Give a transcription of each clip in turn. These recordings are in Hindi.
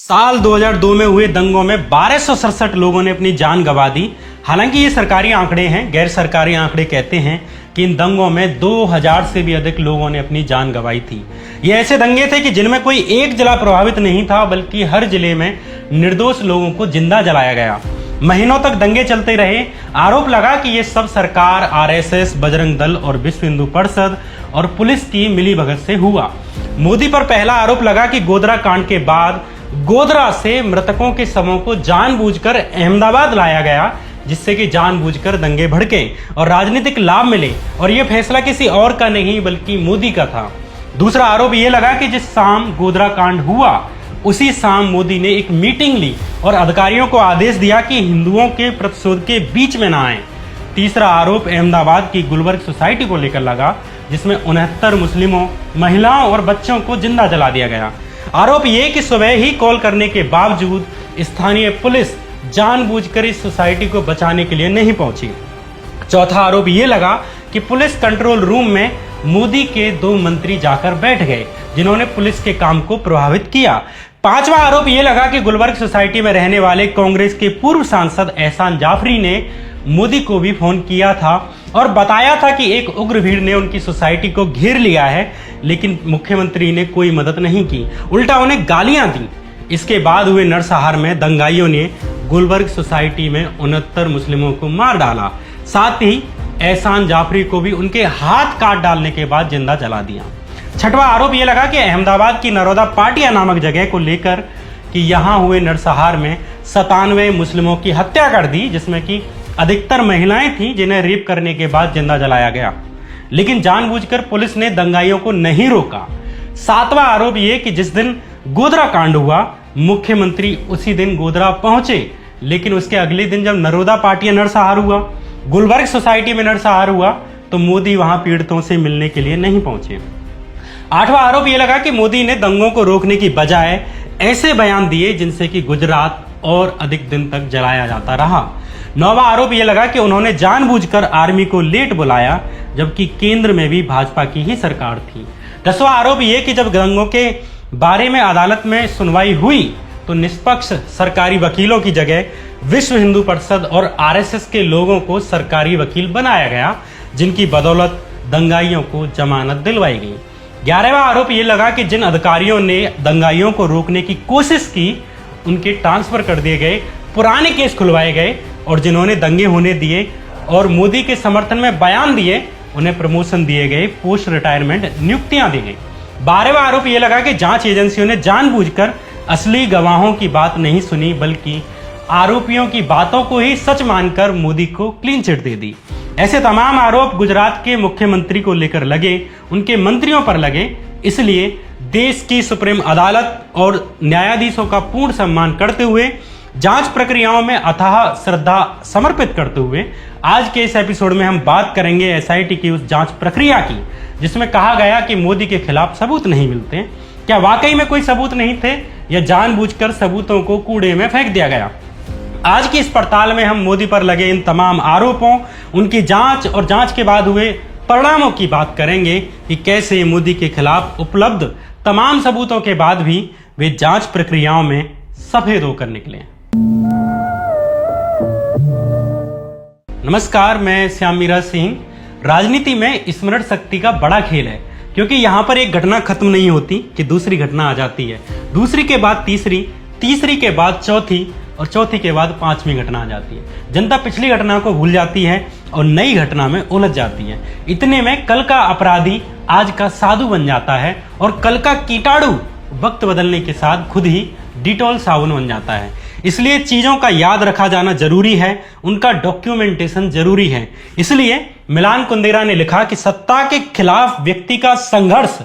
साल 2002 में हुए दंगों में 1267 लोगों ने अपनी जान गंवा दी। हालांकि ये सरकारी आंकड़े हैं, गैर सरकारी आंकड़े कहते हैं कि इन दंगों में 2000 से भी अधिक लोगों ने अपनी जान गंवाई थी। ये ऐसे दंगे थे कि जिनमें कोई एक जिला प्रभावित नहीं था, बल्कि हर जिले में निर्दोष लोगों को जिंदा जलाया गया। महीनों तक दंगे चलते रहे। आरोप लगा कि ये सब सरकार, आरएसएस, बजरंग दल और विश्व हिंदू परिषद और पुलिस की मिलीभगत से हुआ। मोदी पर पहला आरोप लगा कि गोधरा कांड के बाद गोधरा से मृतकों के शवों को जानबूझकर अहमदाबाद लाया गया, जिससे कि जानबूझकर दंगे भड़के और राजनीतिक लाभ मिले, और यह फैसला किसी और का नहीं बल्कि मोदी का था। दूसरा आरोप यह लगा कि जिस शाम गोधरा कांड हुआ उसी शाम मोदी ने एक मीटिंग ली और अधिकारियों को आदेश दिया कि हिंदुओं के प्रतिशोध के बीच में ना आए। तीसरा आरोप अहमदाबाद की गुलबर्ग सोसाइटी को लेकर लगा, जिसमें 69 मुस्लिमों, महिलाओं और बच्चों को जिंदा जला दिया गया। आरोप ये कि सुबह ही कॉल करने के बावजूद स्थानीय पुलिस जानबूझकर इस सोसाइटी को बचाने के लिए नहीं पहुंची। चौथा आरोप ये लगा कि पुलिस कंट्रोल रूम में मोदी के 2 मंत्री जाकर बैठ गए, जिन्होंने पुलिस के काम को प्रभावित किया। पांचवा आरोप ये लगा कि गुलबर्ग सोसाइटी में रहने वाले कांग्रेस के पूर्व सांसद एहसान जाफरी ने मोदी को भी फोन किया था और बताया था कि एक उग्र भीड़ ने उनकी सोसाइटी को घेर लिया है, लेकिन मुख्यमंत्री ने कोई मदद नहीं की, उल्टा उन्हें गालियां दी। इसके बाद हुए नरसंहार में दंगाइयों ने गुलबर्ग सोसाइटी में 69 मुस्लिमों को मार डाला। साथ ही एहसान जाफरी को भी उनके हाथ काट डालने के बाद जिंदा जला दिया। छठवां आरोप यह लगा कि अहमदाबाद की नरोदा पाटिया नामक जगह को लेकर कि यहां हुए नरसंहार में 97 मुस्लिमों की हत्या कर दी, जिसमें कि अधिकतर महिलाएं थीं जिन्हें रेप करने के बाद जिंदा जलाया गया, लेकिन जानबूझकर पुलिस ने दंगाइयों को नहीं रोका। सातवां आरोप यह कि जिस दिन गोधरा कांड हुआ मुख्यमंत्री उसी दिन गोधरा पहुंचे, लेकिन उसके अगले दिन जब नरोदा पाटिया नरसंहार हुआ, गुलबर्ग सोसाइटी में नरसंहार हुआ, तो मोदी वहां पीड़ितों से मिलने के लिए नहीं पहुंचे। आठवां आरोप यह लगा कि मोदी ने दंगों को रोकने की बजाय ऐसे बयान दिए जिनसे कि गुजरात और अधिक दिन तक जलाया जाता रहा। नौवां आरोप यह लगा कि उन्होंने जानबूझकर आर्मी को लेट बुलाया, जबकि केंद्र में भी भाजपा की ही सरकार थी। 10वां आरोप यह कि जब दंगों के बारे में अदालत में सुनवाई हुई तो निष्पक्ष सरकारी वकीलों की जगह विश्व हिंदू परिषद और आरएसएस के लोगों को सरकारी वकील बनाया गया, जिनकी बदौलत दंगाइयों को जमानत दिलवाई गई। 11वां आरोप यह लगा कि जिन अधिकारियों ने दंगाइयों को रोकने की कोशिश की उनके ट्रांसफर कर दिए गए, पुराने केस खुलवाए गए, और जिन्होंने दंगे होने दिए और मोदी के समर्थन में बयान दिए उन्हें प्रमोशन दिए गए, पोस्ट रिटायरमेंट नियुक्तियां दी गई। 12वां आरोप यह लगा कि जांच एजेंसियों ने जानबूझकर असली गवाहों की बात नहीं सुनी, बल्कि आरोपियों की बातों को ही सच मानकर मोदी को क्लीन चिट दे दी। ऐसे तमाम आरोप गुजरात के मुख्यमंत्री को लेकर लगे, उनके मंत्रियों पर लगे। इसलिए देश की सुप्रीम अदालत और न्यायाधीशों का पूर्ण सम्मान करते हुए, जांच प्रक्रियाओं में अथाह श्रद्धा समर्पित करते हुए, आज के इस एपिसोड में हम बात करेंगे एसआईटी की उस जांच प्रक्रिया की जिसमें कहा गया कि मोदी के खिलाफ सबूत नहीं मिलते। क्या वाकई में कोई सबूत नहीं थे या जानबूझकर सबूतों को कूड़े में फेंक दिया गया? आज की इस पड़ताल में हम मोदी पर लगे इन तमाम आरोपों, उनकी जांच और जांच के बाद हुए परिणामों की बात करेंगे कि कैसे मोदी के खिलाफ उपलब्ध तमाम सबूतों के बाद भी वे जांच प्रक्रियाओं में सफेद होकर निकले। नमस्कार, मैं श्याम मीरा सिंह। राजनीति में स्मरण शक्ति का बड़ा खेल है, क्योंकि यहाँ पर एक घटना खत्म नहीं होती कि दूसरी घटना आ जाती है, दूसरी के बाद तीसरी, तीसरी के बाद चौथी और चौथी के बाद 5वीं घटना आ जाती है। जनता पिछली घटना को भूल जाती है और नई घटना में उलझ जाती है। इतने में कल का अपराधी आज का साधु बन जाता है और कल का कीटाणु वक्त बदलने के साथ खुद ही डिटॉल साबुन बन जाता है। इसलिए चीजों का याद रखा जाना जरूरी है, उनका डॉक्यूमेंटेशन जरूरी है। इसलिए मिलान कुंदेरा ने लिखा कि सत्ता के खिलाफ व्यक्ति का संघर्ष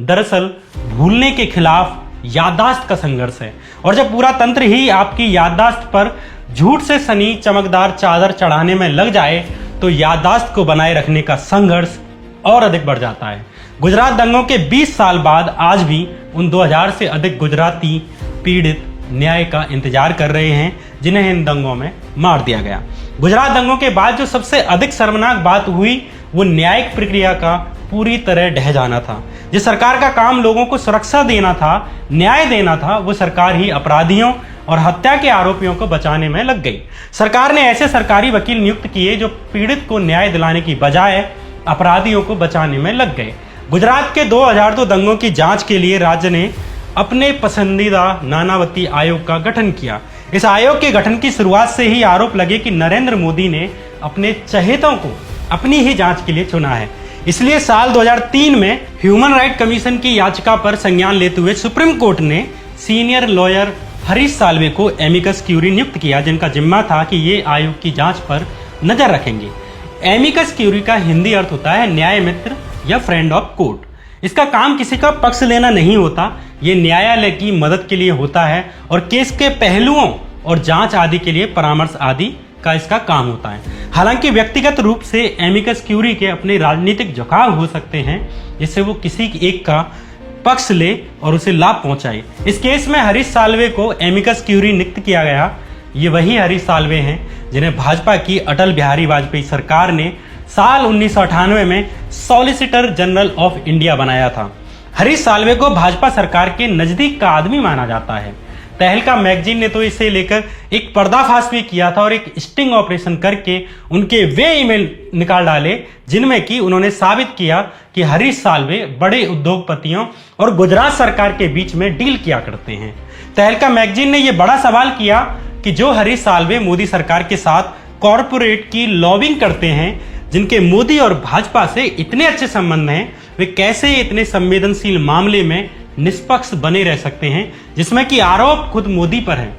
दरअसल भूलने के खिलाफ याददाश्त का संघर्ष है, और जब पूरा तंत्र ही आपकी याददाश्त पर झूठ से सनी चमकदार चादर चढ़ाने में लग जाए तो याददाश्त को बनाए रखने का संघर्ष और अधिक बढ़ जाता है। गुजरात दंगों के 20 साल बाद आज भी उन 2000 से अधिक गुजराती पीड़ित न्याय का इंतजार कर रहे हैं, जिन्हें इन दंगों में मार दिया गया। गुजरात दंगों के बाद जो सबसे अधिक शर्मनाक बात हुई वो न्यायिक प्रक्रिया का पूरी तरह ढह जाना था। जिस सरकार का काम लोगों को सुरक्षा देना था, न्याय देना था, वो सरकार ही अपराधियों और हत्या के आरोपियों को बचाने में लग गई। सरकार ने ऐसे सरकारी वकील नियुक्त किए जो पीड़ित को न्याय दिलाने की बजाय अपराधियों को बचाने में लग गए। गुजरात के 2002 दंगों की जांच के लिए राज्य ने अपने पसंदीदा नानावती आयोग का गठन किया। इस आयोग के गठन की शुरुआत से ही आरोप लगे कि नरेंद्र मोदी ने अपने चहेतों को अपनी ही जांच के लिए चुना है। इसलिए साल 2003 में ह्यूमन राइट कमीशन की याचिका पर संज्ञान लेते हुए सुप्रीम कोर्ट ने सीनियर लॉयर हरीश साल्वे को एमिकस क्यूरी नियुक्त किया, जिनका जिम्मा था कि ये आयोग की जांच पर नजर रखेंगे। एमिकस क्यूरी का हिंदी अर्थ होता है न्याय मित्र या फ्रेंड ऑफ कोर्ट। इसका काम किसी का पक्ष लेना नहीं होता, ये न्यायालय की मदद के लिए होता है और केस के पहलुओं और जांच आदि के लिए परामर्श आदि का इसका काम होता है। हालांकि व्यक्तिगत रूप से एमिकस क्यूरी के अपने राजनीतिक झुकाव हो सकते हैं, जिससे वो किसी एक का पक्ष ले और उसे लाभ पहुंचाए। इस केस में हरीश साल्वे को एमिकस क्यूरी नियुक्त किया गया। ये वही हरीश साल्वे हैं जिन्हें भाजपा की अटल बिहारी वाजपेयी सरकार ने साल 1998 में सॉलिसिटर जनरल ऑफ इंडिया बनाया था। हरीश साल्वे को भाजपा सरकार के नजदीक का आदमी माना जाता है। तहलका मैगजीन ने तो इसे लेकर एक पर्दाफाश भी किया था और एक स्टिंग ऑपरेशन करके उनके वे ईमेल निकाल डाले जिनमें कि उन्होंने साबित किया कि हरीश साल्वे बड़े उद्योगपतियों और गुजरात सरकार के बीच में डील किया करते हैं। तहलका मैगजीन ने यह बड़ा सवाल किया कि जो हरीश साल्वे मोदी सरकार के साथ कॉरपोरेट की लॉबिंग करते हैं, जिनके मोदी और भाजपा से इतने अच्छे संबंध हैं, वे कैसे इतने संवेदनशील मामले में निष्पक्ष बने रह सकते हैं जिसमें कि आरोप खुद मोदी पर है।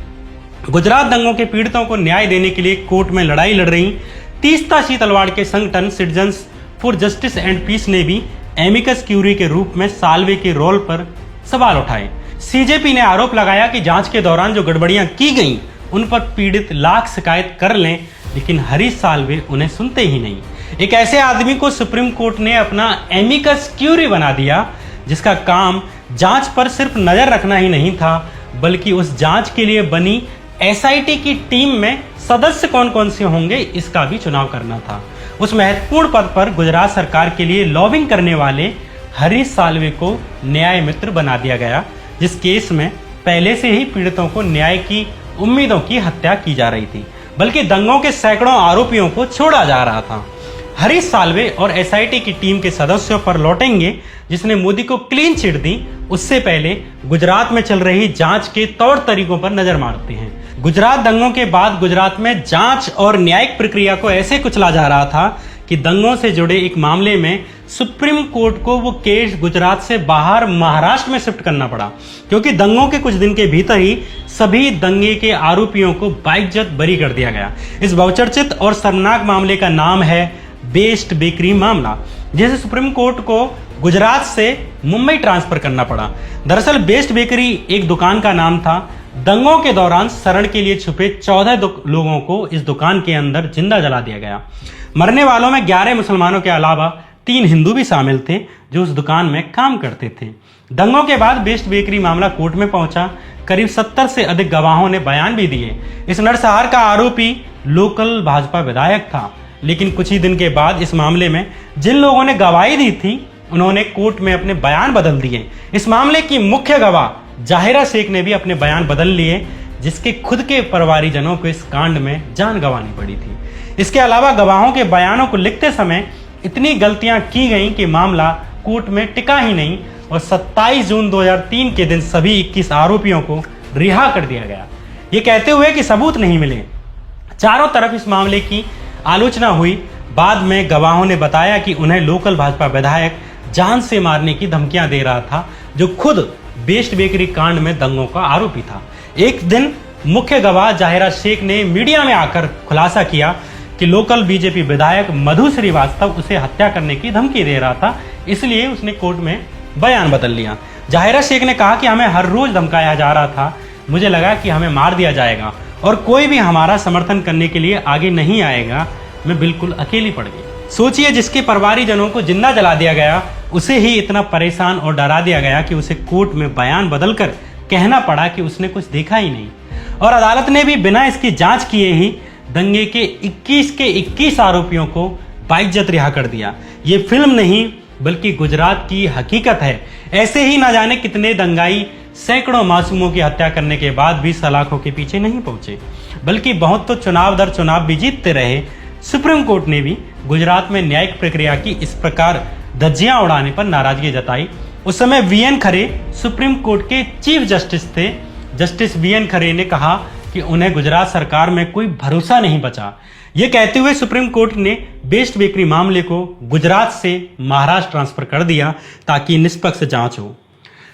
गुजरात दंगों के पीड़ितों को न्याय देने के लिए कोर्ट में लड़ाई लड़ रही तीस्ता शीतलवाड़ के संगठन citizens for justice and peace ने भी एमिकस क्यूरी के रूप में साल्वे के रोल पर सवाल उठाए। सीजेपी ने आरोप लगाया कि जांच के दौरान जो गड़बड़ियां की गईं उन पर पीड़ित लाख शिकायत कर लें, लेकिन हरीश साल्वे उन्हें सुनते ही नहीं। एक ऐसे आदमी को सुप्रीम कोर्ट ने अपना एमिकस क्यूरी बना दिया जिसका काम जांच पर सिर्फ नजर रखना ही नहीं था, बल्कि उस जांच के लिए बनी एसआईटी की टीम में सदस्य कौन कौन से होंगे इसका भी चुनाव करना था। उस महत्वपूर्ण पद पर गुजरात सरकार के लिए लॉबिंग करने वाले हरीश साल्वे को न्याय मित्र बना दिया गया, जिस केस में पहले से ही पीड़ितों को न्याय की उम्मीदों की हत्या की जा रही थी, बल्कि दंगों के सैकड़ों आरोपियों को छोड़ा जा रहा था। हरीश साल्वे और एसआईटी की टीम के सदस्यों पर लौटेंगे जिसने मोदी को क्लीन चिट दी। उससे पहले गुजरात में चल रही जांच के तौर तरीकों पर नजर मारते हैं। गुजरात दंगों के बाद गुजरात में जांच और न्यायिक प्रक्रिया को ऐसे कुचला जा रहा था कि दंगों से जुड़े एक मामले में सुप्रीम कोर्ट को वो केस गुजरात से बाहर महाराष्ट्र में शिफ्ट करना पड़ा, क्योंकि दंगों के कुछ दिन के भीतर ही सभी दंगे के आरोपियों को बाइज्जत बरी कर दिया गया। इस बहुचर्चित और शर्मनाक मामले का नाम है बेस्ट बेकरी मामला, जिसे सुप्रीम कोर्ट को गुजरात से मुंबई ट्रांसफर करना पड़ा। दरअसल बेस्ट बेकरी एक दुकान का नाम था। दंगों के दौरान शरण के लिए छुपे 14 लोगों को इस दुकान के अंदर जिंदा जला दिया गया। मरने वालों में 11 मुसलमानों के अलावा 3 हिंदू भी शामिल थे जो उस दुकान में काम करते थे। दंगों के बाद बेस्ट बेकरी मामला कोर्ट में पहुंचा। करीब 70 से अधिक गवाहों ने बयान भी दिए। इस नरसंहार का आरोपी लोकल भाजपा विधायक था, लेकिन कुछ ही दिन के बाद इस मामले में जिन लोगों ने गवाही दी थी उन्होंने कोर्ट में अपने बयान बदल दिए। इस मामले की मुख्य गवाह जाहिरा शेख ने भी अपने बयान बदल लिए, जिसके खुद के परिवारीजनों को इस कांड में जान गंवानी पड़ी थी। इसके अलावा गवाहों के बयानों को लिखते समय इतनी गलतियां की गईं कि मामला कोर्ट में टिका ही नहीं और 27 जून 2003 के दिन सभी 21 आरोपियों को रिहा कर दिया गया, ये कहते हुए कि सबूत नहीं मिले। चारों तरफ इस मामले की आलोचना हुई। बाद में गवाहों ने बताया कि उन्हें लोकल भाजपा विधायक जान से मारने की धमकियां दे रहा था, जो खुद बेस्ट बेकरी कांड में दंगों का आरोपी था। एक दिन मुख्य गवाह जाहिरा शेख ने मीडिया में आकर खुलासा किया कि लोकल बीजेपी विधायक मधु श्रीवास्तव उसे हत्या करने की धमकी दे रहा था, इसलिए उसने कोर्ट में बयान बदल लिया। जाहिरा शेख ने कहा कि हमें हर रोज धमकाया जा रहा था, मुझे लगा कि हमें मार दिया जाएगा और कोई भी हमारा समर्थन करने के लिए आगे नहीं आएगा, मैं बिल्कुल अकेली पड़ गई। सोचिए, जिसके परिवारीजनों को जिंदा जला दिया गया उसे ही इतना परेशान और डरा दिया गया कि उसे कोर्ट में बयान बदलकर कहना पड़ा कि उसने कुछ देखा ही नहीं। और अदालत ने भी बिना इसकी जांच किए ही दंगे के 21 आरोपियों को बाइज्जत रिहा कर दिया। ये फिल्म नहीं, बल्कि गुजरात की हकीकत है। ऐसे ही ना जाने कितने दंगाई सैकड़ों मासूमों की हत्या करने के बाद भी सलाखों के पीछे नहीं पहुंचे, बल्कि बहुत तो चुनाव दर चुनाव भी जीतते रहे। सुप्रीम कोर्ट ने भी गुजरात में न्यायिक प्रक्रिया की इस प्रकार धज्जियां उड़ाने पर नाराजगी जताई। उस समय वीएन खरे सुप्रीम कोर्ट के चीफ जस्टिस थे। जस्टिस वीएन खरे ने कहा कि उन्हें गुजरात सरकार में कोई भरोसा नहीं बचा। ये कहते हुए सुप्रीम कोर्ट ने बेस्ट बेकरी मामले को गुजरात से महाराष्ट्र ट्रांसफर कर दिया ताकि निष्पक्ष जांच हो।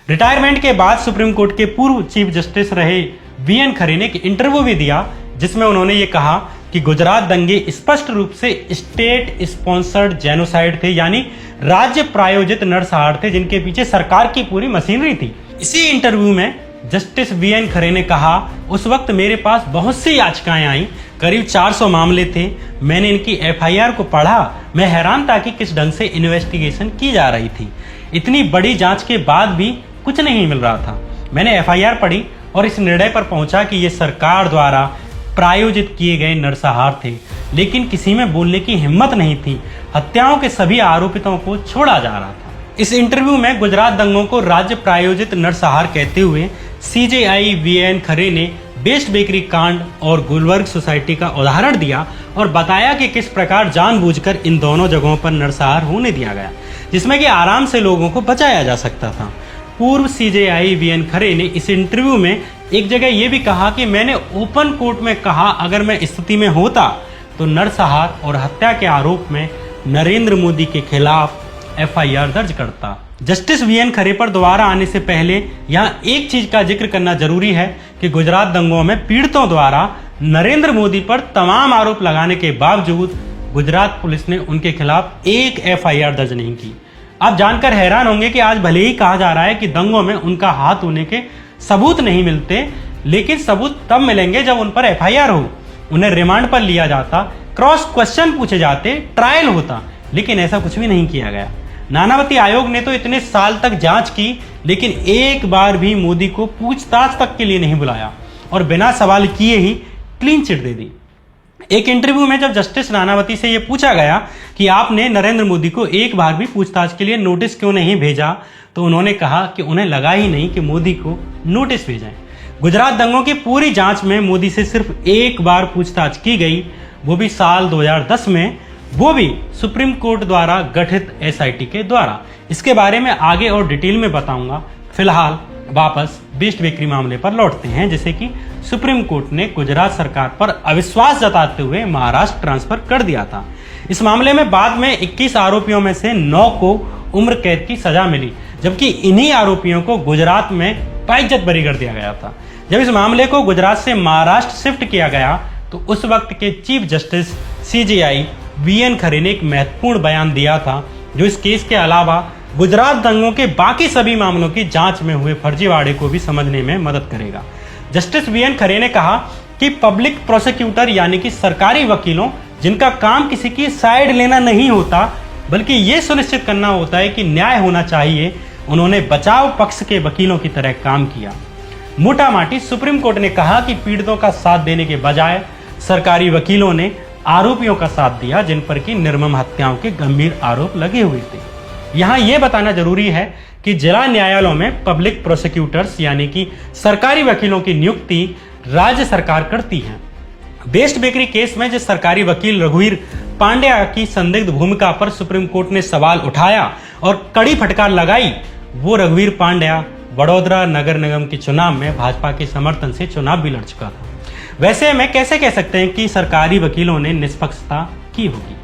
रिटायरमेंट के बाद सुप्रीम कोर्ट के पूर्व चीफ जस्टिस रहे वीएन खरे ने एक इंटरव्यू भी दिया, जिसमें उन्होंने ये कहा कि गुजरात दंगे स्पष्ट रूप से स्टेट स्पॉन्सर्ड जेनोसाइड थे, यानी राज्य प्रायोजित नरसंहार थे जिनके पीछे सरकार की पूरी मशीनरी थी। इसी इंटरव्यू में जस्टिस वीएन खरे ने कहा, उस वक्त मेरे पास बहुत सी याचिकाएं आई, करीब 400 मामले थे। मैंने इनकी एफआईआर को पढ़ा। मैं हैरान था कि किस ढंग से इन्वेस्टिगेशन की जा रही थी। इतनी बड़ी जांच के बाद भी कुछ नहीं मिल रहा था। मैंने एफआईआर पढ़ी और इस निर्णय पर पहुंचा कि ये सरकार द्वारा प्रायोजित किए गए नरसंहार थे, लेकिन किसी में बोलने की हिम्मत नहीं थी। हत्याओं के सभी आरोपितों को छोड़ा जा रहा था। इस इंटरव्यू में गुजरात दंगों को राज्य प्रायोजित नरसंहार कहते हुए सीजेआई वीएन खरे ने बेस्ट बेकरी कांड और गुलबर्ग सोसाइटी का उदाहरण दिया और बताया कि किस प्रकार जानबूझकर इन दोनों जगहों पर नरसंहार होने दिया गया, जिसमें कि आराम से लोगों को बचाया जा सकता था। पूर्व सीजेआई वीएन खरे ने इस इंटरव्यू में एक जगह यह भी कहा कि मैंने ओपन कोर्ट में कहा, अगर मैं स्थिति में होता तो नरसंहार और हत्या के आरोप में नरेंद्र मोदी के खिलाफ एफआईआर दर्ज करता। जस्टिस वीएन खरे पर दोबारा आने से पहले यहाँ एक चीज का जिक्र करना जरूरी है कि गुजरात दंगों में पीड़ितों द्वारा नरेंद्र मोदी पर तमाम आरोप लगाने के बावजूद गुजरात पुलिस ने उनके खिलाफ एक एफआईआर दर्ज नहीं की। आप जानकर हैरान होंगे कि आज भले ही कहा जा रहा है कि दंगों में उनका हाथ होने के सबूत नहीं मिलते, लेकिन सबूत तब मिलेंगे जब उन पर एफआईआर हो, उन्हें रिमांड पर लिया जाता, क्रॉस क्वेश्चन पूछे जाते, ट्रायल होता, लेकिन ऐसा कुछ भी नहीं किया गया। नानावती आयोग ने तो इतने साल तक जांच की, लेकिन एक बार भी मोदी को पूछताछ तक के लिए नहीं बुलाया और बिना सवाल किए ही क्लीन चिट दे दी। एक इंटरव्यू में जब जस्टिस नानावती से यह पूछा गया कि आपने नरेंद्र मोदी को एक बार भी पूछताछ के लिए नोटिस क्यों नहीं भेजा, तो उन्होंने कहा कि उन्हें लगा ही नहीं कि मोदी को नोटिस भेजें। गुजरात दंगों की पूरी जांच में मोदी से सिर्फ एक बार पूछताछ की गई, वो भी साल 2010 में, वो भी सुप्रीम कोर्ट द्वारा गठित एसआईटी के द्वारा। इसके बारे में आगे और डिटेल में बताऊंगा। फिलहाल वापस बेस्ट बेकरी मामले पर लौटते हैं, जिसे कि सुप्रीम कोर्ट ने गुजरात सरकार पर अविश्वास जताते हुए महाराष्ट्र ट्रांसफर कर दिया था। इस मामले में बाद में 21 आरोपियों में से 9 को उम्र कैद की सजा मिली, जबकि इन्हीं आरोपियों को गुजरात में बाइज्जत बरी कर दिया गया था। जब इस मामले को गुजरात से महाराष्ट्र शिफ्ट किया गया तो उस वक्त के चीफ जस्टिस सीजेआई वीएन खरे ने एक महत्वपूर्ण बयान दिया था, जो इस केस के अलावा गुजरात दंगों के बाकी सभी मामलों की जांच में हुए फर्जीवाड़े को भी समझने में मदद करेगा। जस्टिस वीएन खरे ने कहा कि पब्लिक प्रोसिक्यूटर यानी कि सरकारी वकीलों, जिनका काम किसी की साइड लेना नहीं होता बल्कि ये सुनिश्चित करना होता है कि न्याय होना चाहिए, उन्होंने बचाव पक्ष के वकीलों की तरह काम किया। मोटा माटी सुप्रीम कोर्ट ने कहा कि पीड़ितों का साथ देने के बजाय सरकारी वकीलों ने आरोपियों का साथ दिया, जिन पर की निर्मम हत्याओं के गंभीर आरोप लगे हुए थे। यहाँ यह बताना जरूरी है कि जिला न्यायालयों में पब्लिक प्रोसिक्यूटर्स यानी कि सरकारी वकीलों की नियुक्ति राज्य सरकार करती है। बेस्ट बेकरी केस में जिस सरकारी वकील रघुवीर पांड्या की संदिग्ध भूमिका पर सुप्रीम कोर्ट ने सवाल उठाया और कड़ी फटकार लगाई, वो रघुवीर पांड्या वडोदरा नगर निगम के चुनाव में भाजपा के समर्थन से चुनाव भी लड़ चुका था। वैसे में कैसे कह सकते हैं कि सरकारी वकीलों ने निष्पक्षता की होगी।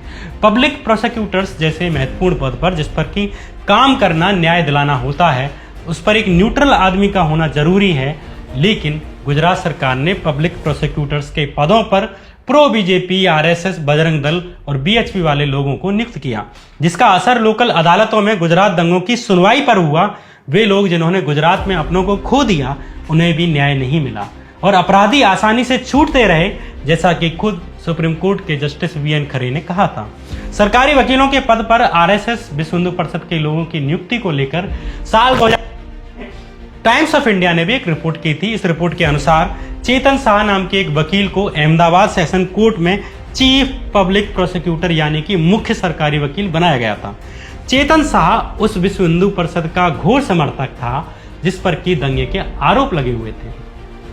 पब्लिक प्रोसिक्यूटर्स जैसे महत्वपूर्ण पद पर, जिस पर कि काम करना न्याय दिलाना होता है, उस पर एक न्यूट्रल आदमी का होना जरूरी है, लेकिन गुजरात सरकार ने पब्लिक प्रोसिक्यूटर्स के पदों पर pro BJP, RSS, Bajrang Dal और बीएचपी वाले लोगों को नियुक्त किया, जिसका असर लोकल अदालतों में गुजरात दंगों की सुनवाई पर हुआ। वे लोग जिन्होंने गुजरात में अपनों को खो दिया, उन्हें भी न्याय नहीं मिला और अपराधी आसानी से छूटते रहे, जैसा कि खुद सुप्रीम कोर्ट के जस्टिस वीएन खरे ने कहा था। सरकारी वकीलों के पद पर आरएसएस, विश्व हिंदू परिषद के लोगों की नियुक्ति को लेकर साल 2000 टाइम्स ऑफ इंडिया ने भी एक रिपोर्ट की थी। इस रिपोर्ट के अनुसार चेतन शाह नाम के एक वकील को अहमदाबाद सेशन कोर्ट में चीफ पब्लिक प्रोसिक्यूटर यानी कि मुख्य सरकारी वकील बनाया गया था। चेतन शाह उस विश्व हिंदू परिषद का घोर समर्थक था जिस पर कि दंगे के आरोप लगे हुए थे।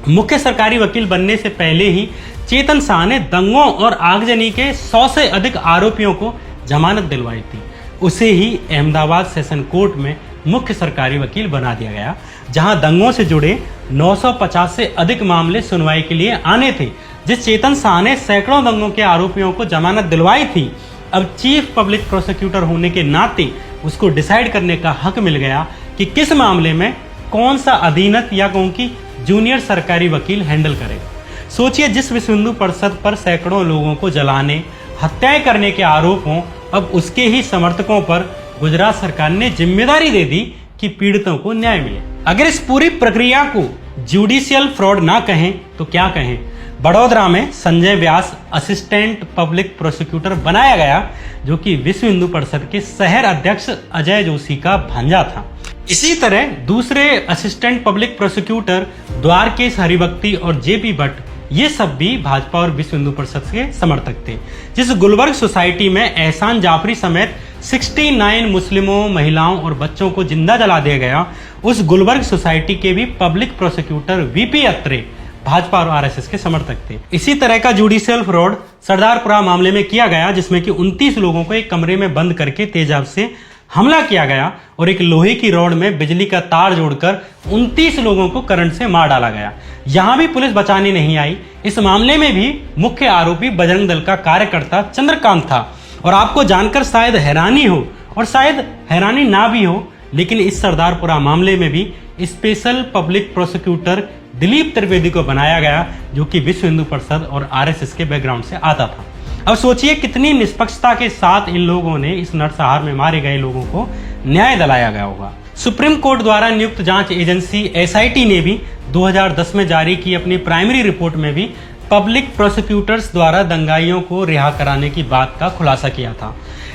मुख्य सरकारी वकील बनने से पहले ही चेतन शाह ने दंगों और आगजनी के 100 से अधिक आरोपियों को जमानत दिलवाई थी। उसे ही अहमदाबाद सेशन कोर्ट में मुख्य सरकारी वकील बना दिया गया, जहां दंगों से जुड़े 950 से अधिक मामले सुनवाई के लिए आने थे। जिस चेतन शाह ने सैकड़ों दंगों के आरोपियों को जमानत दिलवाई थी, अब चीफ पब्लिक प्रोसिक्यूटर होने के नाते उसको डिसाइड करने का हक मिल गया कि किस मामले में कौन सा अधीनस्थ या कौन की जूनियर सरकारी वकील हैंडल करेगा। सोचिए, जिस विश्व हिंदू परिषद पर सैकड़ों लोगों को जलाने, हत्याएं करने के आरोप हों, अब उसके ही समर्थकों पर गुजरात सरकार ने जिम्मेदारी दे दी कि पीड़ितों को न्याय मिले। अगर इस पूरी प्रक्रिया को जुडिशियल फ्रॉड ना कहें तो क्या कहें। बड़ौदा में संजय व्यास असिस्टेंट पब्लिक प्रोसिक्यूटर बनाया गया, जो कि विश्व हिंदू परिषद के शहर अध्यक्ष अजय जोशी का भांजा था। इसी तरह दूसरे assistant public prosecutor Dwarkesh Haribhakti और जेपी भट्ट, ये सब भी भाजपा और विश्व हिंदू परिषद के समर्थक थे। जिस गुलबर्ग सोसाइटी में एहसान जाफरी समेत 69 मुस्लिमों, महिलाओं और बच्चों को जिंदा जला दिया गया, उस गुलबर्ग सोसाइटी के भी पब्लिक प्रोसिक्यूटर वीपी अत्रे भाजपा और आरएसएस के समर्थक थे। इसी तरह का जुडिशियल फ्रॉड सरदारपुरा मामले में किया गया, जिसमें कि 29 लोगों को एक कमरे में बंद करके तेजाब से हमला किया गया और एक लोहे की रॉड में बिजली का तार जोड़कर 29 लोगों को करंट से मार डाला गया। यहां भी पुलिस बचाने नहीं आई। इस मामले में भी मुख्य आरोपी बजरंग दल का कार्यकर्ता चंद्रकांत था। और आपको जानकर शायद हैरानी हो और शायद हैरानी ना भी हो, लेकिन इस सरदारपुरा मामले में भी special public prosecutor Dilip Trivedi को बनाया गया, जो कि विश्व हिंदू परिषद और आरएसएस के बैकग्राउंड से आता था। अब सोचिए कितनी निष्पक्षता के साथ इन लोगों ने इस नरसंहार में मारे गए लोगों को न्याय दिलाया गया होगा। सुप्रीम कोर्ट द्वारा नियुक्त जांच एजेंसी एसआईटी ने भी 2010 में जारी की अपनी प्राइमरी रिपोर्ट में भी पब्लिक प्रोसिक्यूटर्स द्वारा दंगाइयों को रिहा कराने की बात का खुलासा किया था।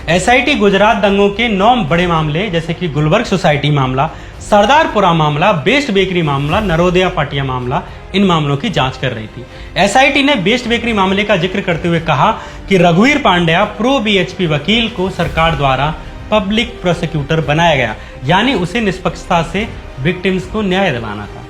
एसआईटी गुजरात दंगों के 9 बड़े मामले, जैसे कि गुलबर्ग सोसाइटी मामला, सरदारपुरा मामला, बेस्ट बेकरी मामला, नरोदिया पाटिया मामला, इन मामलों की जांच कर रही थी। एसआईटी ने बेस्ट बेकरी मामले का जिक्र करते हुए कहा कि रघुवीर पांड्या प्रो बीएचपी वकील को सरकार द्वारा पब्लिक प्रोसिक्यूटर बनाया गया, यानी उसे निष्पक्षता से विक्टिम्स को न्याय दिलाना था।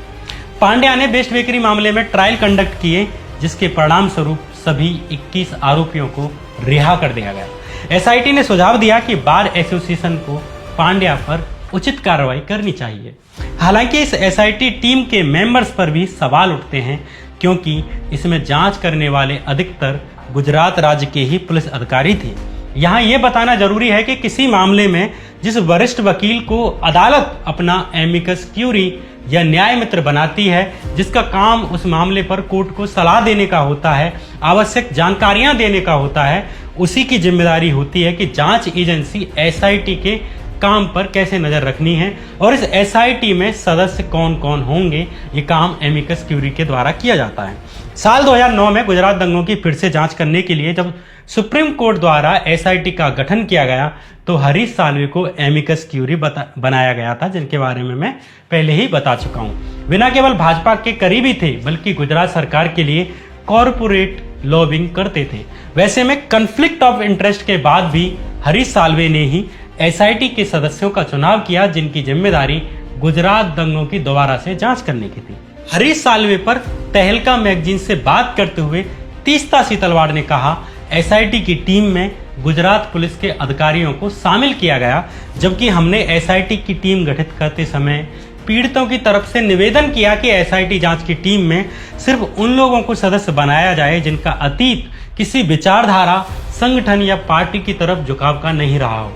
पांड्या ने बेस्ट बेकरी मामले में ट्रायल कंडक्ट किए, जिसके परिणाम स्वरूप सभी 21 आरोपियों को रिहा कर दिया गया। एसआईटी ने सुझाव दिया कि बार एसोसिएशन को पांड्या पर उचित कार्रवाई करनी चाहिए। हालांकि इस एसआईटी टीम के मेंबर्स पर भी सवाल उठते हैं, क्योंकि इसमें जांच करने वाले अधिकतर गुजरात राज्य के ही पुलिस अधिकारी थे। यहाँ ये बताना जरूरी है कि किसी मामले में जिस वरिष्ठ वकील को अदालत अपना एमिकस क्यूरी या न्याय मित्र बनाती है, जिसका काम उस मामले पर कोर्ट को सलाह देने का होता है, आवश्यक जानकारियां देने का होता है, उसी की जिम्मेदारी होती है कि जांच एजेंसी एसआईटी के काम पर कैसे नजर रखनी है और इस एसआईटी में सदस्य कौन कौन होंगे, ये काम एमिकस क्यूरी के द्वारा किया जाता है। साल 2009 में गुजरात दंगों की फिर से जांच करने के लिए जब सुप्रीम कोर्ट द्वारा एसआईटी का गठन किया गया, तो हरीश साल्वे को एमिकस क्यूरी बनाया गया था, जिनके बारे में मैं पहले ही बता चुका हूं। बिना केवल भाजपा के करीबी थे, बल्कि गुजरात सरकार के लिए कॉरपोरेट लॉबिंग करते थे। वैसे में कन्फ्लिक्ट ऑफ इंटरेस्ट के बाद भी हरीश साल्वे ने ही एसआईटी के सदस्यों का चुनाव किया, जिनकी जिम्मेदारी गुजरात दंगों की दोबारा से जांच करने की थी। हरीश साल्वे पर तहलका मैगजीन से बात करते हुए तीस्ता सीतलवाड़ ने कहा, एसआईटी की टीम में गुजरात पुलिस के अधिकारियों को शामिल किया गया, जबकि हमने एसआईटी की टीम गठित करते समय पीड़ितों की तरफ से निवेदन किया कि एसआईटी जांच की टीम में सिर्फ उन लोगों को सदस्य बनाया जाए जिनका अतीत किसी विचारधारा, संगठन या पार्टी की तरफ झुकाव का नहीं रहा हो।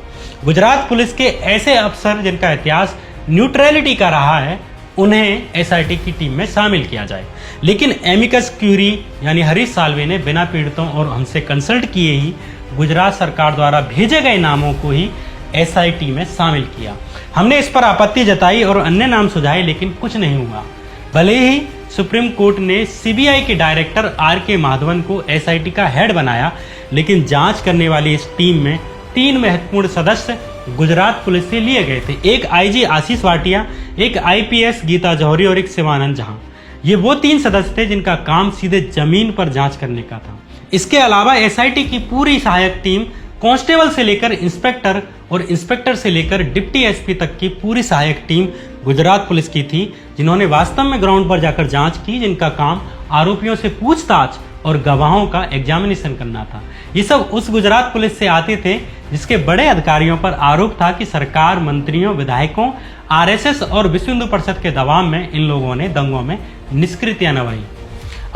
गुजरात पुलिस के ऐसे अफसर जिनका इतिहास न्यूट्रलिटी का रहा है, उन्हें एसआईटी की टीम में शामिल किया जाए। लेकिन एमिकस क्यूरी यानी हरीश साल्वे ने बिना पीड़ितों और हमसे कंसल्ट किए ही गुजरात सरकार द्वारा भेजे गए नामों को ही एसआईटी में शामिल किया। हमने इस पर आपत्ति जताई और अन्य नाम सुझाए, लेकिन कुछ नहीं हुआ। भले ही सुप्रीम कोर्ट ने सीबीआई के डायरेक्टर आर.के. माधवन को एसआईटी का हेड बनाया, लेकिन जांच करने वाली इस टीम में 3 महत्वपूर्ण सदस्य गुजरात पुलिस से लिए गए थे। एक आईजी आशीष वाटिया, एक आईपीएस गीता जौहरी और एक शिवानंद झा। ये वो 3 सदस्य थे जिनका काम सीधे जमीन पर जांच करने का था। इसके अलावा एसआईटी की पूरी सहायक टीम कांस्टेबल से लेकर इंस्पेक्टर और इंस्पेक्टर से लेकर डिप्टी एसपी तक की पूरी सहायक टीम गुजरात पुलिस की थी, जिन्होंने वास्तव में ग्राउंड पर जाकर जांच की, जिनका काम आरोपियों से पूछताछ और गवाहों का एग्जामिनेशन करना था। ये सब उस गुजरात पुलिस से आते थे जिसके बड़े अधिकारियों पर आरोप था कि सरकार, मंत्रियों, विधायकों, आरएसएस और विश्व हिंदू परिषद के दबाव में इन लोगों ने दंगों में निष्क्रियता निभाई।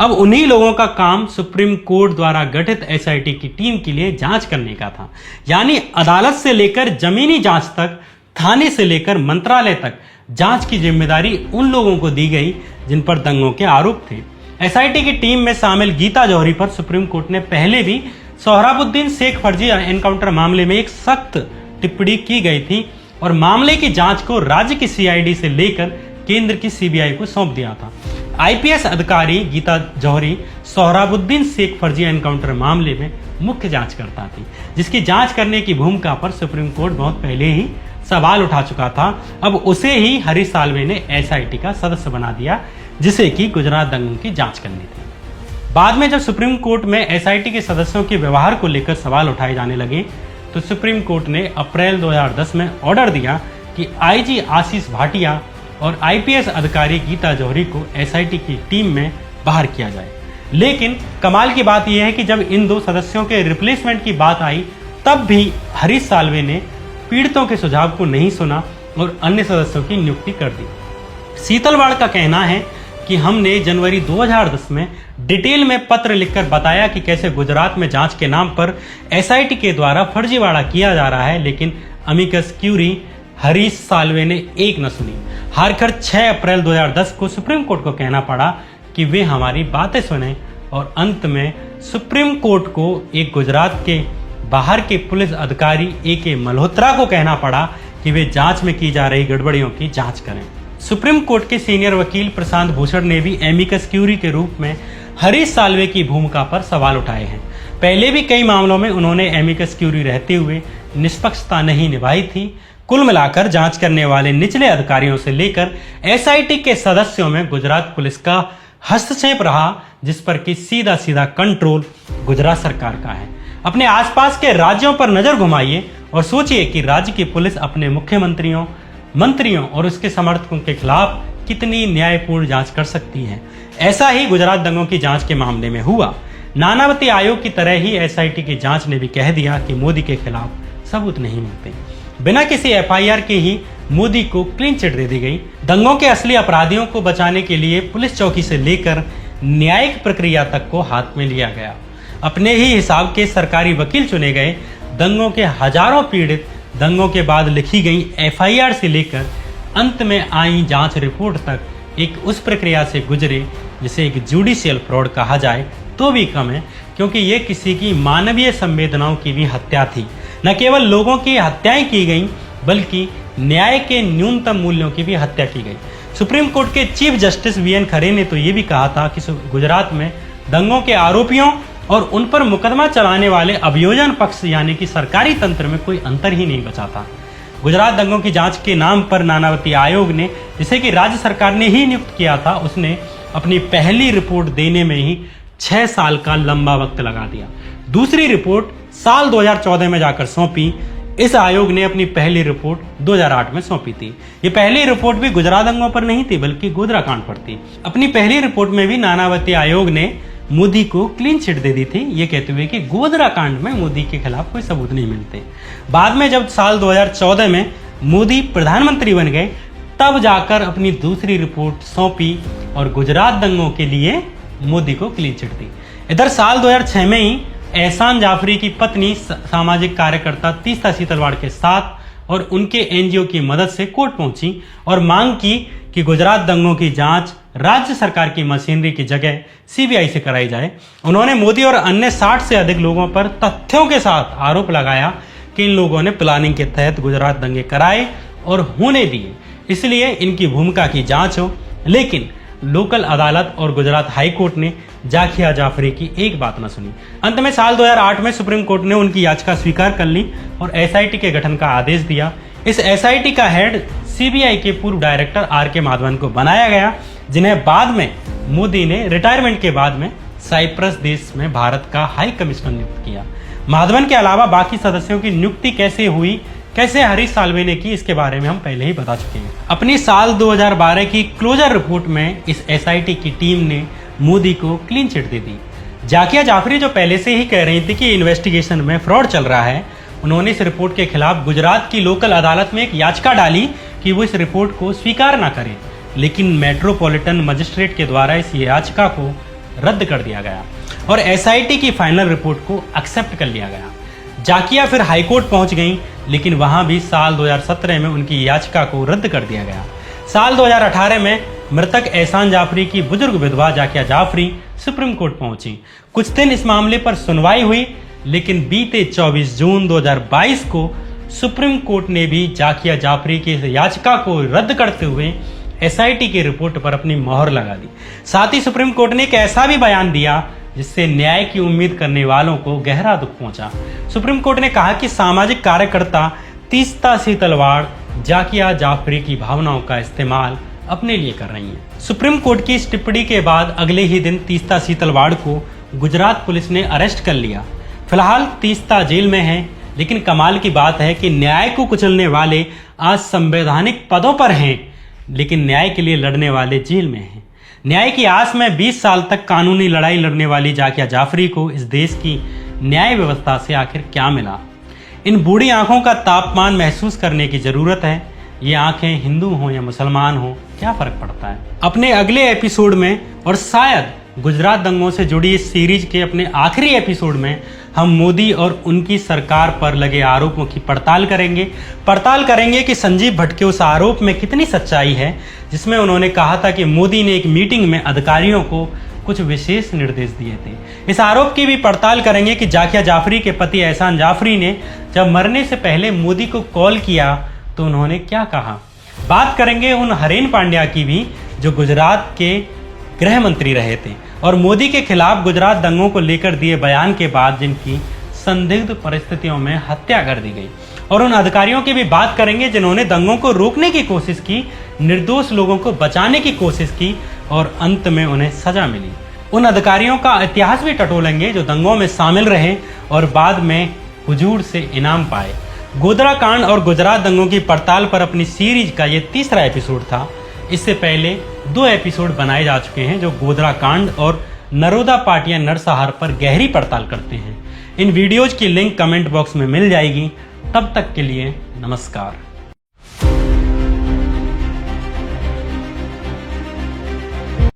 अब उन्हीं लोगों का काम सुप्रीम कोर्ट द्वारा गठित एसआईटी की टीम के लिए जांच करने का था। यानी अदालत से लेकर जमीनी जांच तक, थाने से लेकर मंत्रालय तक जांच की जिम्मेदारी उन लोगों को दी गई जिन पर दंगों के आरोप थे। एसआईटी की टीम में शामिल गीता जौहरी पर सुप्रीम कोर्ट ने पहले भी सोहराबुद्दीन शेख फर्जी एनकाउंटर मामले में एक सख्त टिप्पणी की गई थी और मामले की जांच को राज्य की सीआईडी से लेकर केंद्र की सीबीआई को सौंप दिया था। आईपीएस अधिकारी गीता जौहरी सोहराबुद्दीन शेख फर्जी एनकाउंटर मामले में मुख्य जांचकर्ता थी, जिसकी जांच करने की भूमिका पर सुप्रीम कोर्ट बहुत पहले ही सवाल उठा चुका था। अब उसे ही हरीश साल्वे ने एसआईटी का सदस्य बना दिया, जिसे कि गुजरात दंगों की जांच करनी थी। बाद में जब सुप्रीम कोर्ट में एसआईटी के सदस्यों के व्यवहार को लेकर सवाल उठाए जाने लगे, तो सुप्रीम कोर्ट ने अप्रैल 2010 में ऑर्डर दिया कि आईजी आशीष भाटिया और आईपीएस अधिकारी गीता जौहरी को एसआईटी की टीम में बाहर किया जाए। लेकिन कमाल की बात यह है कि जब इन दो सदस्यों के रिप्लेसमेंट की बात आई, तब भी हरीश साल्वे ने पीड़ितों के सुझाव को नहीं सुना और अन्य सदस्यों की नियुक्ति कर दी। शीतलवाड़ का कहना है कि हमने जनवरी 2010 में डिटेल में पत्र लिखकर बताया कि कैसे गुजरात में जांच के नाम पर एसआईटी के द्वारा फर्जीवाड़ा किया जा रहा है, लेकिन अमिकस क्यूरी हरीश साल्वे ने एक न सुनी। हारकर 6 अप्रैल 2010 को सुप्रीम कोर्ट को कहना पड़ा कि वे हमारी बातें सुने और अंत में सुप्रीम कोर्ट को एक गुजरात के बाहर के पुलिस अधिकारी ए.के. मल्होत्रा को कहना पड़ा कि वे जांच में की जा रही गड़बड़ियों की जांच करें। सुप्रीम कोर्ट के सीनियर वकील प्रशांत भूषण ने भी एमिकस क्यूरी के रूप में हरीश साल्वे की भूमिका पर सवाल उठाए हैं। पहले भी कई मामलों में उन्होंने एमिकस क्यूरी रहते हुए निष्पक्षता नहीं निभाई थी। कुल मिलाकर जांच करने वाले निचले अधिकारियों से लेकर एसआईटी के सदस्यों में गुजरात पुलिस का हस्तक्षेप रहा, जिस पर कि सीधा सीधा कंट्रोल गुजरात सरकार का है। अपने आसपास के राज्यों पर नजर घुमाइए और सोचिए कि राज्य की पुलिस अपने मुख्यमंत्रियों, मंत्रियों और उसके समर्थकों के खिलाफ कितनी न्यायपूर्ण जांच कर सकती है। ऐसा ही गुजरात दंगों की जांच के मामले में हुआ। नानावती आयोग की तरह ही एसआईटी की जांच ने भी कह दिया कि मोदी के खिलाफ सबूत नहीं मिलते। बिना किसी एफआईआर के ही मोदी को क्लीन चिट दे दी गई। दंगों के असली अपराधियों को बचाने के लिए पुलिस चौकी से लेकर न्यायिक प्रक्रिया तक को हाथ में लिया गया। अपने ही हिसाब के सरकारी वकील चुने गए। दंगों के हजारों पीड़ित दंगों के बाद लिखी गई एफआईआर से लेकर अंत में आई जांच रिपोर्ट तक एक उस प्रक्रिया से गुजरे जिसे एक जुडिशियल फ्रॉड कहा जाए तो भी कम है, क्योंकि ये किसी की मानवीय संवेदनाओं की भी हत्या थी। न केवल लोगों की हत्याएं की गई, बल्कि न्याय के न्यूनतम मूल्यों की भी हत्या की गई। सुप्रीम कोर्ट के चीफ जस्टिस वीएन खरे ने तो ये भी कहा था कि गुजरात में दंगों के आरोपियों और उन पर मुकदमा चलाने वाले अभियोजन पक्ष यानी कि सरकारी तंत्र में कोई अंतर ही नहीं बचा था। गुजरात दंगों की जांच के नाम पर नानावती आयोग ने, जिसे कि राज्य सरकार ने ही नियुक्त किया था, उसने अपनी पहली रिपोर्ट देने में ही 6 साल का लंबा वक्त लगा दिया। दूसरी रिपोर्ट साल 2014 में जाकर सौंपी। इस आयोग ने अपनी पहली रिपोर्ट 2008 में सौंपी थी। ये पहली रिपोर्ट भी गुजरात दंगों पर नहीं थी, बल्कि गोधरा कांड पर थी। अपनी पहली रिपोर्ट में भी नानावती आयोग ने मोदी को क्लीन चिट दे दी थी, ये कहते हुए कि गोधरा कांड में मोदी के खिलाफ कोई सबूत नहीं मिलते। बाद में जब साल 2014 में मोदी प्रधानमंत्री बन गए, तब जाकर अपनी दूसरी रिपोर्ट सौंपी और गुजरात दंगों के लिए मोदी को क्लीन चिट दी। इधर साल 2006 में ही एहसान जाफरी की पत्नी सामाजिक कार्यकर्ता तीस्ता शीतलवाड़ के साथ और उनके एनजीओ की मदद से कोर्ट पहुंची और मांग की कि गुजरात दंगों की जांच राज्य सरकार की मशीनरी की जगह सीबीआई से कराई जाए। उन्होंने मोदी और अन्य 60 से अधिक लोगों पर तथ्यों के साथ आरोप लगाया कि इन लोगों ने प्लानिंग के तहत गुजरात दंगे कराए और होने दिए, इसलिए इनकी भूमिका की जांच हो। लेकिन लोकल अदालत और गुजरात हाई कोर्ट ने जाकिया जाफरी की एक बात न सुनी। अंत में साल 2008 में सुप्रीम कोर्ट ने उनकी याचिका स्वीकार कर ली और एसआईटी के गठन का आदेश दिया। इस एसआईटी का हेड सीबीआई के पूर्व डायरेक्टर आर.के. माधवन को बनाया गया, जिन्हें बाद में मोदी ने रिटायरमेंट के बाद में साइप्रस देश में भारत का हाई कमिश्नर नियुक्त किया। माधवन के अलावा बाकी सदस्यों की नियुक्ति कैसे हुई, कैसे हरीश साल्वे ने की, इसके बारे में हम पहले ही बता चुके हैं। अपनी साल 2012 की क्लोजर रिपोर्ट में इस एसआईटी की टीम ने मोदी को क्लीन चिट दे दी। जाकिया जाफरी जो पहले से ही कह रही थी कि इन्वेस्टिगेशन में फ्रॉड चल रहा है, उन्होंने इस रिपोर्ट के खिलाफ गुजरात की लोकल अदालत में एक याचिका डाली कि वो इस रिपोर्ट को स्वीकार ना करें, लेकिन मेट्रोपॉलिटन मजिस्ट्रेट के द्वारा इस याचिका को रद्द कर दिया गया और एसआईटी की फाइनल रिपोर्ट को एक्सेप्ट कर लिया गया। जाकिया फिर हाईकोर्ट पहुंच गई, लेकिन वहां भी साल 2017 में उनकी याचिका को रद्द कर दिया गया। साल 2018 में मृतक एहसान जाफरी की बुजुर्ग विधवा जाकिया जाफरी सुप्रीम कोर्ट पहुंची। कुछ दिन इस मामले पर सुनवाई हुई, लेकिन बीते 24 जून 2022 को सुप्रीम कोर्ट ने भी जाकिया जाफरी की याचिका को रद्द करते हुए एसआईटी की रिपोर्ट पर अपनी मोहर लगा दी। साथ ही सुप्रीम कोर्ट ने एक ऐसा भी बयान दिया जिससे न्याय की उम्मीद करने वालों को गहरा दुख पहुंचा। सुप्रीम कोर्ट ने कहा कि सामाजिक कार्यकर्ता तीस्ता सीतलवाड़ जाकिया जाफरी की भावनाओं का इस्तेमाल अपने लिए कर रही हैं। सुप्रीम कोर्ट की इस टिप्पणी के बाद अगले ही दिन तीस्ता सीतलवाड़ को गुजरात पुलिस ने अरेस्ट कर लिया। फिलहाल तीस्ता जेल में है, लेकिन कमाल की बात है कि न्याय को कुचलने वाले आज संवैधानिक पदों पर हैं, लेकिन न्याय के लिए लड़ने वाले जेल में हैं। न्याय की आस में 20 साल तक कानूनी लड़ाई लड़ने वाली जाकिया जाफरी को इस देश की न्याय व्यवस्था से आखिर क्या मिला? इन बूढ़ी आंखों का तापमान महसूस करने की जरूरत है। ये आंखें हिंदू हो या मुसलमान हो, क्या फर्क पड़ता है? अपने अगले एपिसोड में और शायद गुजरात दंगों से जुड़ी इस सीरीज के अपने आखिरी एपिसोड में हम मोदी और उनकी सरकार पर लगे आरोपों की पड़ताल करेंगे कि संजीव भट्ट के उस आरोप में कितनी सच्चाई है जिसमें उन्होंने कहा था कि मोदी ने एक मीटिंग में अधिकारियों को कुछ विशेष निर्देश दिए थे। इस आरोप की भी पड़ताल करेंगे कि जाकिया जाफरी के पति एहसान जाफरी ने जब मरने से पहले मोदी को कॉल किया तो उन्होंने क्या कहा। बात करेंगे उन हरेन पांड्या की भी जो गुजरात के गृह मंत्री रहे थे और मोदी के खिलाफ गुजरात दंगों को लेकर दिए बयान के बाद जिनकी संदिग्ध परिस्थितियों में हत्या कर दी गई, और उन अधिकारियों की भी बात करेंगे जिन्होंने दंगों को रोकने की कोशिश की, निर्दोष लोगों को बचाने की कोशिश की और अंत में उन्हें सजा मिली। उन अधिकारियों का इतिहास भी टटोलेंगे जो दंगों में शामिल रहे और बाद में हुजूर से इनाम पाए। गोधरा कांड और गुजरात दंगों की पड़ताल पर अपनी सीरीज का ये तीसरा एपिसोड था। इससे पहले 2 एपिसोड बनाए जा चुके हैं जो गोधरा कांड और नरोदा पाटिया नरसंहार पर गहरी पड़ताल करते हैं। इन वीडियोज की लिंक कमेंट बॉक्स में मिल जाएगी। तब तक के लिए नमस्कार।